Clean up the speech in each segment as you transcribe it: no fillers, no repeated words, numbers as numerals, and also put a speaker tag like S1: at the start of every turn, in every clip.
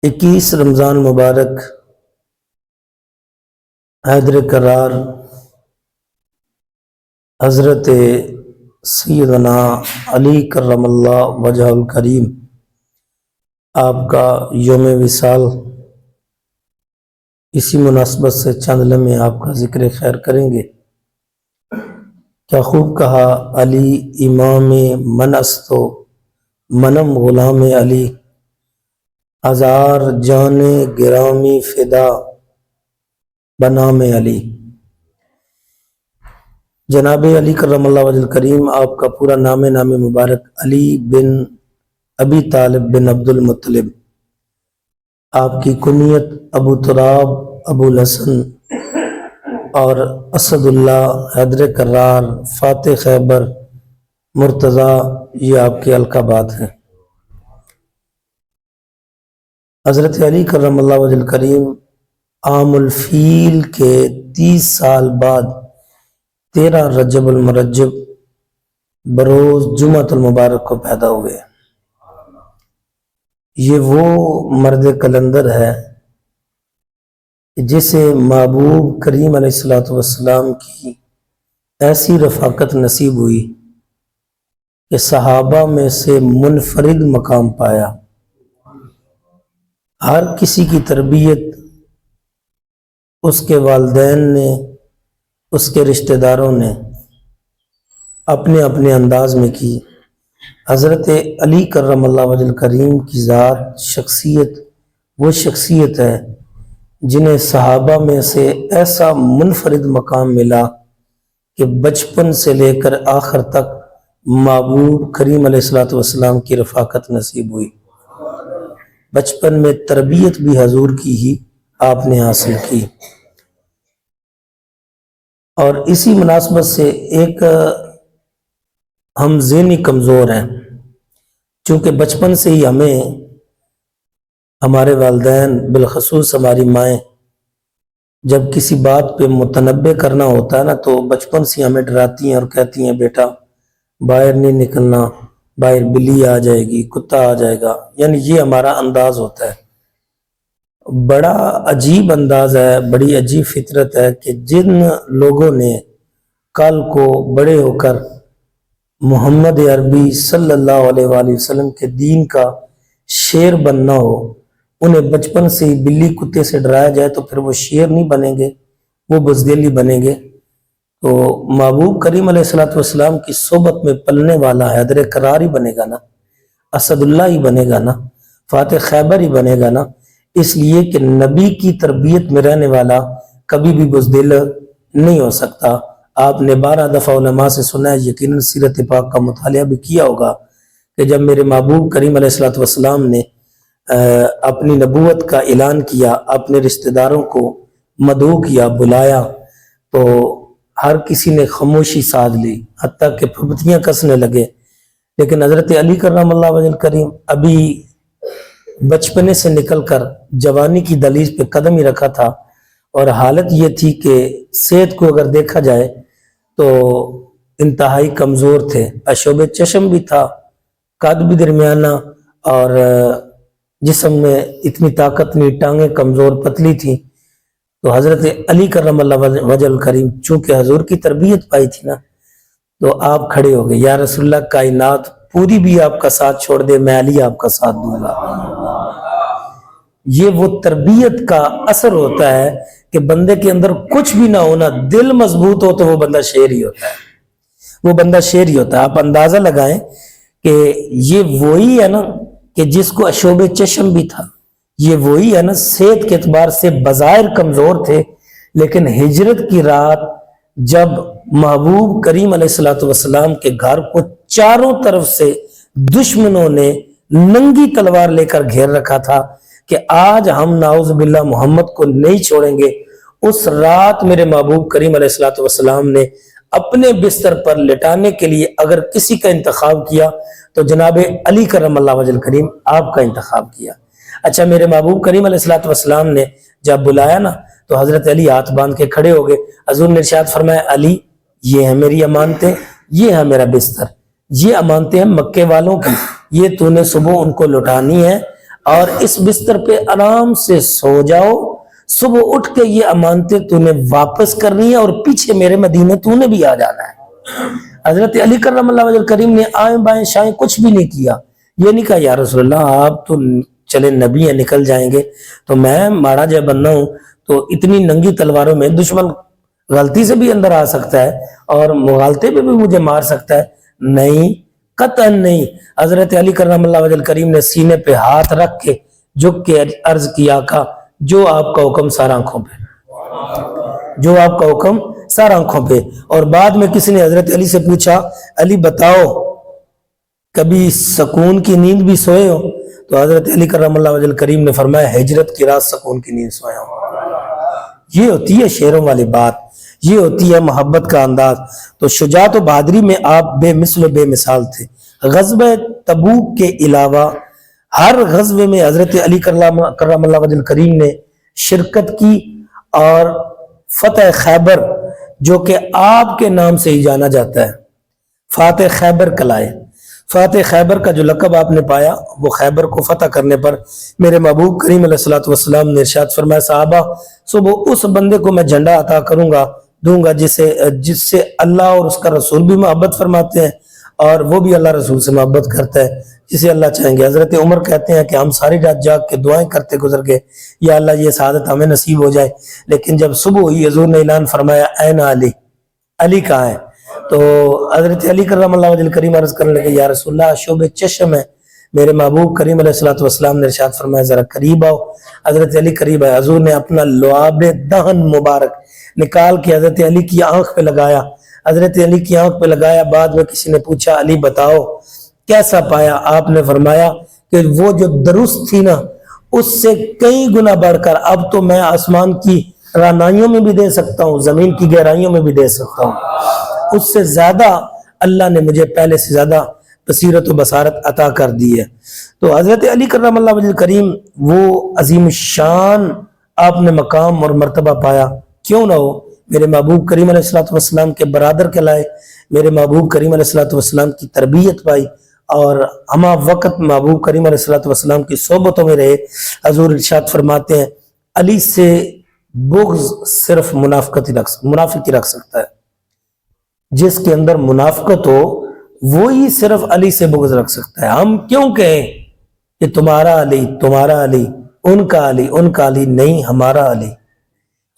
S1: 21 رمضان مبارک حیدر کرار حضرت سیدنا علی کرم اللہ وجہ الکریم آپ کا یوم وصال، اسی مناسبت سے چند لمحے آپ کا ذکر خیر کریں گے۔ کیا خوب کہا علی امام من استو منم غلام علی، ہزار جان گرامی فدا بنام علی۔ جناب علی کرم اللہ وجہ الکریم آپ کا پورا نام مبارک علی بن ابی طالب بن عبد المطلب، آپ کی کنیت ابو تراب، ابو الحسن اور اسد اللہ، حیدر کرار، فاتح خیبر، مرتضیٰ، یہ آپ کے القابات ہیں۔ حضرت علی کرم اللہ وجہ الکریم عام الفیل کے 30 سال بعد 13 رجب المرجب بروز جمعۃ المبارک کو پیدا ہوئے۔ یہ وہ مرد کلندر ہے جسے محبوب کریم علیہ الصلوۃ والسلام کی ایسی رفاقت نصیب ہوئی کہ صحابہ میں سے منفرد مقام پایا۔ ہر کسی کی تربیت اس کے والدین نے، اس کے رشتہ داروں نے اپنے اپنے انداز میں کی۔ حضرت علی کرم اللہ وجہ الکریم کی ذات، شخصیت وہ شخصیت ہے جنہیں صحابہ میں سے ایسا منفرد مقام ملا کہ بچپن سے لے کر آخر تک محبوب کریم علیہ الصلوۃ والسلام کی رفاقت نصیب ہوئی۔ بچپن میں تربیت بھی حضور کی ہی آپ نے حاصل کی۔ اور اسی مناسبت سے ایک ہم ذہنی کمزور ہیں، چونکہ بچپن سے ہی ہمیں ہمارے والدین، بالخصوص ہماری مائیں، جب کسی بات پہ متنبع کرنا ہوتا ہے نا تو بچپن سے ہمیں ڈراتی ہیں اور کہتی ہیں بیٹا باہر نہیں نکلنا، باہر بلی آ جائے گی، کتا آ جائے گا، یعنی یہ ہمارا انداز ہوتا ہے۔ بڑا عجیب انداز ہے، بڑی عجیب فطرت ہے کہ جن لوگوں نے کل کو بڑے ہو کر محمد عربی صلی اللہ علیہ وآلہ وسلم کے دین کا شیر بننا ہو، انہیں بچپن سے ہی بلی کتے سے ڈرایا جائے تو پھر وہ شیر نہیں بنیں گے، وہ بزدلی بنیں گے۔ تو محبوب کریم علیہ الصلوۃ والسلام کی صحبت میں پلنے والا حیدر کرار ہی بنے گا نا، اسد اللہ ہی بنے گا نا، فاتح خیبر ہی بنے گا نا، اس لیے کہ نبی کی تربیت میں رہنے والا کبھی بھی بزدل نہیں ہو سکتا۔ آپ نے 12 دفعہ علماء سے سنا ہے، یقیناً سیرت پاک کا مطالعہ بھی کیا ہوگا، کہ جب میرے محبوب کریم علیہ الصلوۃ والسلام نے اپنی نبوت کا اعلان کیا، اپنے رشتہ داروں کو مدعو کیا، بلایا، تو ہر کسی نے خاموشی سادھ لی، حتیٰ کہ پھپتیاں کسنے لگے۔ لیکن حضرت علی کرم اللہ وجہ الکریم ابھی بچپنے سے نکل کر جوانی کی دہلیز پہ قدم ہی رکھا تھا، اور حالت یہ تھی کہ صحت کو اگر دیکھا جائے تو انتہائی کمزور تھے، اشوب چشم بھی تھا، قد بھی درمیانہ، اور جسم میں اتنی طاقت نہیں، ٹانگیں کمزور پتلی تھیں۔ تو حضرت علی کرم اللہ وجہ الکریم چونکہ حضور کی تربیت پائی تھی نا، تو آپ کھڑے ہو گئے، یا رسول اللہ کائنات پوری بھی آپ کا ساتھ چھوڑ دے، میں علی آپ کا ساتھ دوں گا۔ یہ وہ تربیت کا اثر ہوتا ہے کہ بندے کے اندر کچھ بھی نہ ہونا، دل مضبوط ہو تو وہ بندہ شیر ہی ہوتا ہے، وہ بندہ شیر ہی ہوتا ہے۔ آپ اندازہ لگائیں کہ یہ وہی ہے نا کہ جس کو اشوب چشم بھی تھا، یہ وہی ہے نا صحت کے اعتبار سے بظاہر کمزور تھے، لیکن ہجرت کی رات جب محبوب کریم علیہ الصلوۃ والسلام کے گھر کو چاروں طرف سے دشمنوں نے ننگی تلوار لے کر گھیر رکھا تھا کہ آج ہم نعوذ باللہ محمد کو نہیں چھوڑیں گے، اس رات میرے محبوب کریم علیہ الصلوۃ والسلام نے اپنے بستر پر لٹانے کے لیے اگر کسی کا انتخاب کیا تو جناب علی کرم اللہ وجہ الکریم آپ کا انتخاب کیا۔ اچھا، میرے محبوب کریم علیہ الصلوۃ والسلام نے جب بلایا نا تو حضرت علی ہاتھ باندھ کے کھڑے ہو گئے۔ حضور نے ارشاد فرمایا علی یہ ہے میری امانتیں، یہ ہے میرا بستر، یہ امانتیں ہیں مکے والوں کی، یہ تو نے صبح ان کو لٹانی ہے، اور اس بستر پہ آرام سے سو جاؤ، صبح اٹھ کے یہ امانتیں تو نے واپس کرنی ہے اور پیچھے میرے مدینے تو نے بھی آ جانا ہے۔ حضرت علی کرم اللہ وجہ کریم نے آئیں بائیں شائیں کچھ بھی نہیں کیا، یہ نہیں کہا یا رسول اللہ آپ تو چلے نبی ہیں نکل جائیں گے، تو میں ماڑا جائے بندہ ہوں، تو اتنی ننگی تلواروں میں دشمن غلطی سے بھی اندر آ سکتا ہے اور مغالطے پہ بھی مجھے مار سکتا ہے۔ نہیں، قطعاً نہیں۔ حضرت علی کرم اللہ وجہ کریم نے سینے پہ ہاتھ رکھ کے جھک کے عرض کیا، آقا جو آپ کا حکم سار آنکھوں پہ، جو آپ کا حکم سار آنکھوں پہ۔ اور بعد میں کسی نے حضرت علی سے پوچھا، علی بتاؤ کبھی سکون کی نیند بھی سوئے ہو؟ تو حضرت علی کرم اللہ وجہ کریم نے فرمایا ہجرت کی رات سکون کی نیند سویا ہوں۔ یہ ہوتی ہے شعروں والی بات، یہ ہوتی ہے محبت کا انداز۔ تو شجاعت و بہادری میں آپ بے مثل و بے مثال تھے۔ غزوہ تبوک کے علاوہ ہر غزوے میں حضرت علی کرم اللہ وجہ کریم نے شرکت کی، اور فتح خیبر جو کہ آپ کے نام سے ہی جانا جاتا ہے، فاتح خیبر کلائے، فاتح خیبر کا جو لقب آپ نے پایا وہ خیبر کو فتح کرنے پر میرے محبوب کریم علیہ الصلوۃ والسلام نے ارشاد فرمایا، صحابہ صبح اس بندے کو میں جھنڈا عطا دوں گا جس سے اللہ اور اس کا رسول بھی محبت فرماتے ہیں اور وہ بھی اللہ رسول سے محبت کرتا ہے، جسے اللہ چاہیں گے۔ حضرت عمر کہتے ہیں کہ ہم ساری رات جاگ کے دعائیں کرتے گزر گئے، یا اللہ یہ سعادت ہمیں نصیب ہو جائے، لیکن جب صبح ہوئی حضور نے اعلان فرمایا این علی، علی کہاں ہے؟ تو حضرت علی کرم اللہ وجہ کریم عرض کرنے لگے، یا رسول اللہ شعب چشم ہے۔ میرے محبوب کریم علیہ الصلوۃ والسلام نے ارشاد فرمایا ذرا قریب آؤ۔ حضرت علی قریب آئے، حضور نے اپنا لعاب دہن مبارک نکال کے حضرت علی کی آنکھ پہ لگایا، حضرت علی کی آنکھ پہ لگایا۔ بعد میں کسی نے پوچھا علی بتاؤ کیسا پایا؟ آپ نے فرمایا کہ وہ جو درست تھی نا اس سے کئی گنا بڑھ کر اب تو میں آسمان کی رانائیوں میں بھی دے سکتا ہوں، زمین کی گہرائیوں میں بھی دے سکتا ہوں، اس سے زیادہ اللہ نے مجھے پہلے سے زیادہ بصیرت و بصارت عطا کر دی ہے۔ تو حضرت علی کرم اللہ وجہ کریم وہ عظیم الشان آپ نے مقام اور مرتبہ پایا، کیوں نہ ہو؟ میرے محبوب کریم علیہ الصلوۃ والسلام کے برادر کہلائے، میرے محبوب کریم علیہ الصلوۃ والسلام کی تربیت پائی، اور ہمہ وقت محبوب کریم علیہ الصلوۃ والسلام کی صحبتوں میں رہے۔ حضور ارشاد فرماتے ہیں علی سے بغض صرف منافق ہی رکھ سکتا ہے، جس کے اندر منافقت ہو وہی صرف علی سے بغض رکھ سکتا ہے۔ ہم کیوں کہیں کہ تمہارا علی، تمہارا علی، ان کا علی، ان کا علی؟ نہیں، ہمارا علی،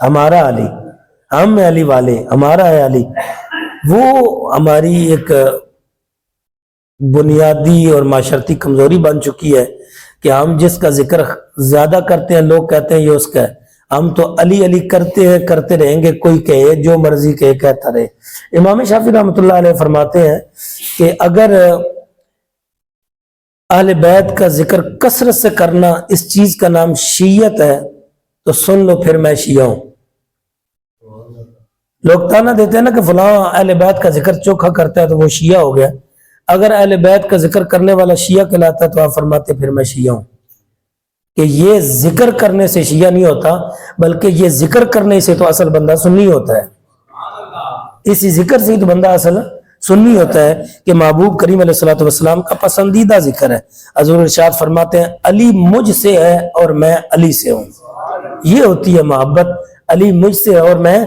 S1: ہمارا علی، ہم علی والے، ہمارا ہے علی۔ وہ ہماری ایک بنیادی اور معاشرتی کمزوری بن چکی ہے کہ ہم جس کا ذکر زیادہ کرتے ہیں لوگ کہتے ہیں یہ اس کا ہے، ہم تو علی علی کرتے رہیں گے، کوئی کہے جو مرضی کہے کہتا رہے۔ امام شافعی رحمۃ اللہ علیہ فرماتے ہیں کہ اگر اہل بیت کا ذکر کثرت سے کرنا اس چیز کا نام شیعت ہے تو سن لو پھر میں شیعہ ہوں۔ لوگ تانا دیتے ہیں نا کہ فلاں اہل بیت کا ذکر چوکھا کرتا ہے تو وہ شیعہ ہو گیا، اگر اہل بیت کا ذکر کرنے والا شیعہ کہلاتا ہے تو آپ فرماتے پھر میں شیعہ ہوں، کہ یہ ذکر کرنے سے شیعہ نہیں ہوتا بلکہ یہ ذکر کرنے سے تو اصل بندہ سنی ہوتا ہے، اسی ذکر سے ہی تو بندہ اصل سنی ہوتا ہے کہ محبوب کریم علیہ الصلوۃ والسلام کا پسندیدہ ذکر ہے۔ حضور ارشاد فرماتے ہیں علی مجھ سے ہے اور میں علی سے ہوں، یہ ہوتی ہے محبت، علی مجھ سے اور میں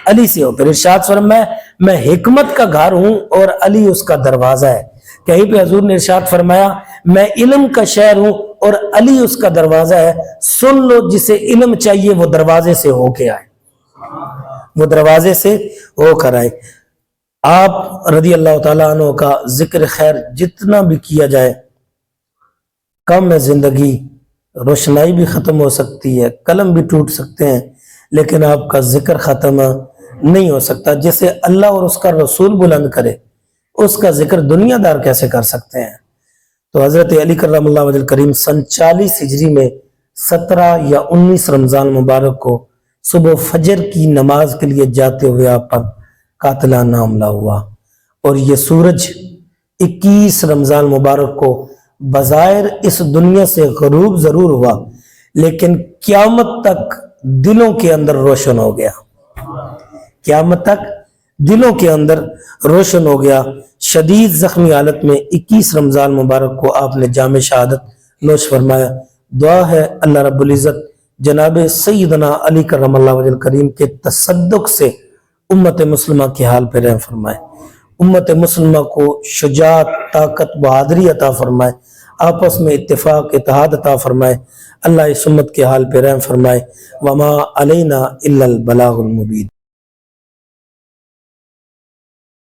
S1: علی سے ہوں۔ پھر ارشاد فرمایا میں حکمت کا گھر ہوں اور علی اس کا دروازہ ہے۔ کہیں پہ حضور نے ارشاد فرمایا میں علم کا شہر ہوں اور علی اس کا دروازہ ہے، سن لو جسے علم چاہیے وہ دروازے سے ہو کے آئے، وہ دروازے سے ہو کر آئے۔ آپ رضی اللہ تعالیٰ عنہ کا ذکر خیر جتنا بھی کیا جائے کم ہے، زندگی روشنائی بھی ختم ہو سکتی ہے، قلم بھی ٹوٹ سکتے ہیں، لیکن آپ کا ذکر ختم نہیں ہو سکتا۔ جسے اللہ اور اس کا رسول بلند کرے اس کا ذکر دنیا دار کیسے کر سکتے ہیں؟ تو حضرت علی کرم اللہ وجہ کریم سن 40 ہجری میں 17 یا 19 رمضان مبارک کو صبح فجر کی نماز کے لیے جاتے ہوئے آپ پر قاتلانہ حملہ ہوا، اور یہ سورج 21 رمضان مبارک کو بظاہر اس دنیا سے غروب ضرور ہوا لیکن قیامت تک دلوں کے اندر روشن ہو گیا، قیامت تک دلوں کے اندر روشن ہو گیا۔ شدید زخمی حالت میں 21 رمضان مبارک کو آپ نے جام شہادت نوش فرمایا۔ دعا ہے اللہ رب العزت جناب سیدنا علی کرم اللہ وجہ کریم کے تصدق سے امت مسلمہ کی حال پہ رحم فرمائے، امت مسلمہ کو شجاعت، طاقت، بہادری عطا فرمائے، آپس میں اتفاق، اتحاد عطا فرمائے، اللہ اس امت کے حال پہ رحم فرمائے۔ وما علینا الا البلاغ المبین۔